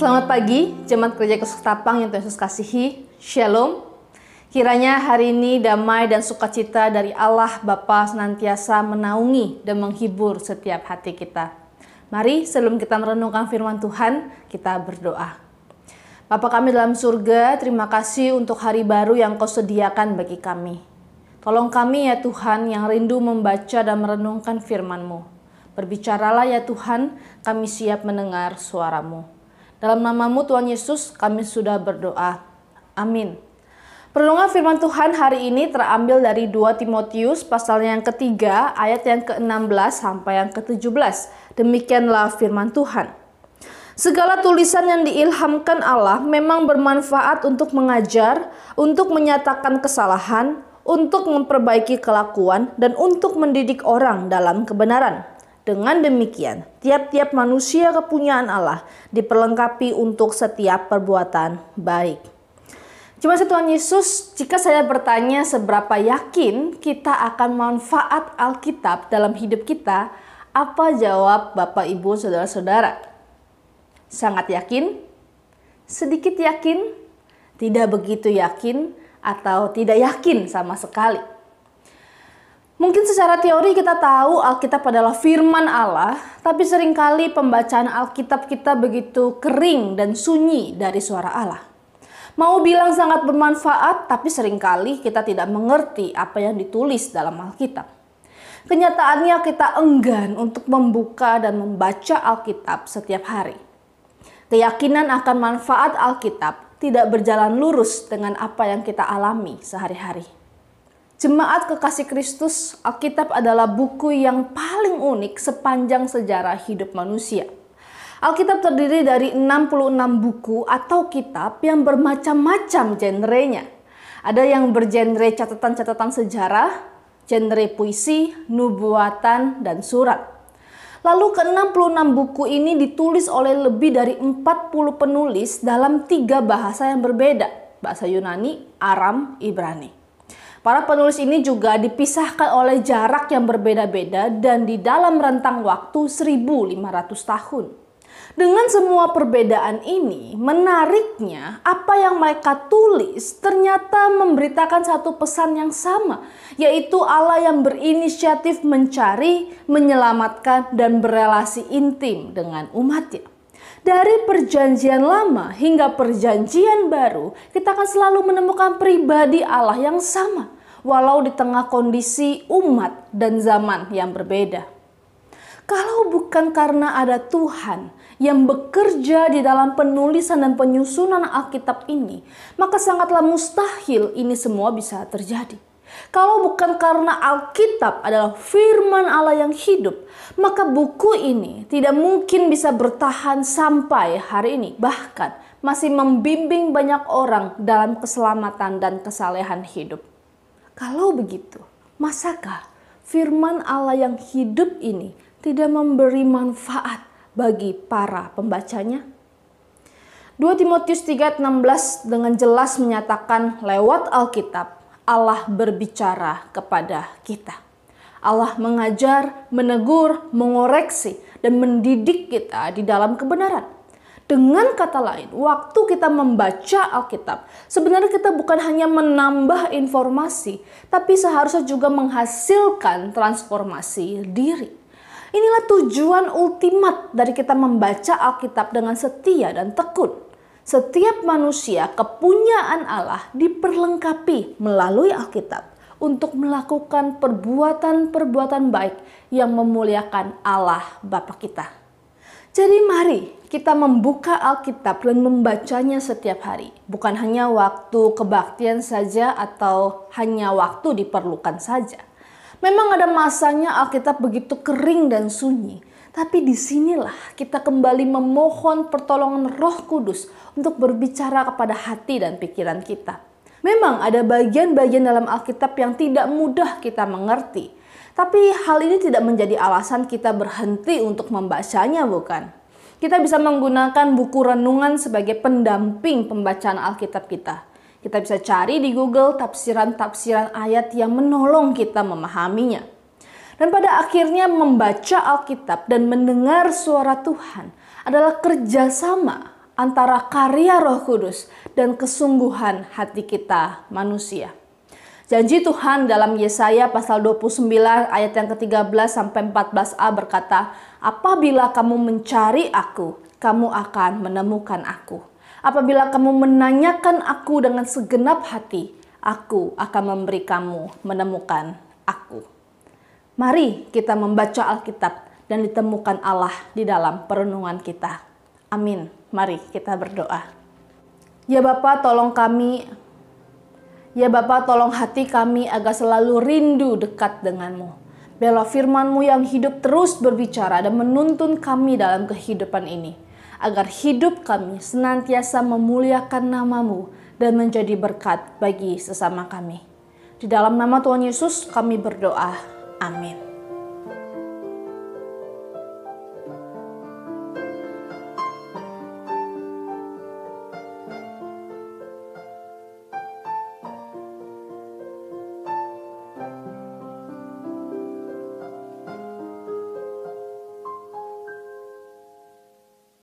Selamat pagi, Jemaat Gereja Khusus Tapang yang Tuhan Yesus kasihi. Shalom. Kiranya hari ini damai dan sukacita dari Allah Bapa senantiasa menaungi dan menghibur setiap hati kita. Mari sebelum kita merenungkan firman Tuhan, kita berdoa. Bapa kami dalam surga, terima kasih untuk hari baru yang Kau sediakan bagi kami. Tolong kami ya Tuhan yang rindu membaca dan merenungkan firman-Mu. Berbicaralah ya Tuhan, kami siap mendengar suara-Mu. Dalam nama-Mu Tuhan Yesus kami sudah berdoa. Amin. Perenungan firman Tuhan hari ini terambil dari 2 Timotius pasal yang ketiga ayat yang ke-16 sampai yang ke-17. Demikianlah firman Tuhan. Segala tulisan yang diilhamkan Allah memang bermanfaat untuk mengajar, untuk menyatakan kesalahan, untuk memperbaiki kelakuan, dan untuk mendidik orang dalam kebenaran. Dengan demikian, tiap-tiap manusia kepunyaan Allah diperlengkapi untuk setiap perbuatan baik. Jemaat Tuhan Yesus, jika saya bertanya seberapa yakin kita akan manfaat Alkitab dalam hidup kita, apa jawab Bapak, Ibu, Saudara-saudara? Sangat yakin? Sedikit yakin? Tidak begitu yakin? Atau tidak yakin sama sekali? Mungkin secara teori kita tahu Alkitab adalah firman Allah, tapi seringkali pembacaan Alkitab kita begitu kering dan sunyi dari suara Allah. Mau bilang sangat bermanfaat, tapi seringkali kita tidak mengerti apa yang ditulis dalam Alkitab. Kenyataannya kita enggan untuk membuka dan membaca Alkitab setiap hari. Keyakinan akan manfaat Alkitab tidak berjalan lurus dengan apa yang kita alami sehari-hari. Jemaat kekasih Kristus, Alkitab adalah buku yang paling unik sepanjang sejarah hidup manusia. Alkitab terdiri dari 66 buku atau kitab yang bermacam-macam genrenya. Ada yang bergenre catatan-catatan sejarah, genre puisi, nubuatan, dan surat. Lalu ke-66 buku ini ditulis oleh lebih dari 40 penulis dalam 3 bahasa yang berbeda, bahasa Yunani, Aram, Ibrani. Para penulis ini juga dipisahkan oleh jarak yang berbeda-beda dan di dalam rentang waktu 1500 tahun. Dengan semua perbedaan ini, menariknya apa yang mereka tulis ternyata memberitakan satu pesan yang sama, yaitu Allah yang berinisiatif mencari, menyelamatkan, dan berelasi intim dengan umatnya. Dari perjanjian lama hingga perjanjian baru, kita akan selalu menemukan pribadi Allah yang sama, walau di tengah kondisi umat dan zaman yang berbeda. Kalau bukan karena ada Tuhan yang bekerja di dalam penulisan dan penyusunan Alkitab ini, maka sangatlah mustahil ini semua bisa terjadi. Kalau bukan karena Alkitab adalah firman Allah yang hidup, maka buku ini tidak mungkin bisa bertahan sampai hari ini. Bahkan masih membimbing banyak orang dalam keselamatan dan kesalehan hidup. Kalau begitu, masakah firman Allah yang hidup ini tidak memberi manfaat bagi para pembacanya? 2 Timotius 3:16 dengan jelas menyatakan lewat Alkitab, Allah berbicara kepada kita. Allah mengajar, menegur, mengoreksi, dan mendidik kita di dalam kebenaran. Dengan kata lain, waktu kita membaca Alkitab, sebenarnya kita bukan hanya menambah informasi, tapi seharusnya juga menghasilkan transformasi diri. Inilah tujuan ultimat dari kita membaca Alkitab dengan setia dan tekun. Setiap manusia kepunyaan Allah diperlengkapi melalui Alkitab untuk melakukan perbuatan-perbuatan baik yang memuliakan Allah Bapa kita. Jadi mari kita membuka Alkitab dan membacanya setiap hari. Bukan hanya waktu kebaktian saja atau hanya waktu diperlukan saja. Memang ada masanya Alkitab begitu kering dan sunyi. Tapi disinilah kita kembali memohon pertolongan Roh Kudus untuk berbicara kepada hati dan pikiran kita. Memang ada bagian-bagian dalam Alkitab yang tidak mudah kita mengerti. Tapi hal ini tidak menjadi alasan kita berhenti untuk membacanya, bukan? Kita bisa menggunakan buku renungan sebagai pendamping pembacaan Alkitab kita. Kita bisa cari di Google tafsiran-tafsiran ayat yang menolong kita memahaminya. Dan pada akhirnya membaca Alkitab dan mendengar suara Tuhan adalah kerjasama antara karya Roh Kudus dan kesungguhan hati kita manusia. Janji Tuhan dalam Yesaya pasal 29 ayat yang ke-13 sampai 14a berkata, "Apabila kamu mencari aku, kamu akan menemukan aku. Apabila kamu menanyakan aku dengan segenap hati, aku akan memberi kamu menemukan aku." Mari kita membaca Alkitab dan ditemukan Allah di dalam perenungan kita. Amin. Mari kita berdoa. Ya Bapa, tolong kami. Ya Bapa, tolong hati kami agar selalu rindu dekat denganmu. Biarlah firman-Mu yang hidup terus berbicara dan menuntun kami dalam kehidupan ini. Agar hidup kami senantiasa memuliakan nama-Mu dan menjadi berkat bagi sesama kami. Di dalam nama Tuhan Yesus kami berdoa. Amin.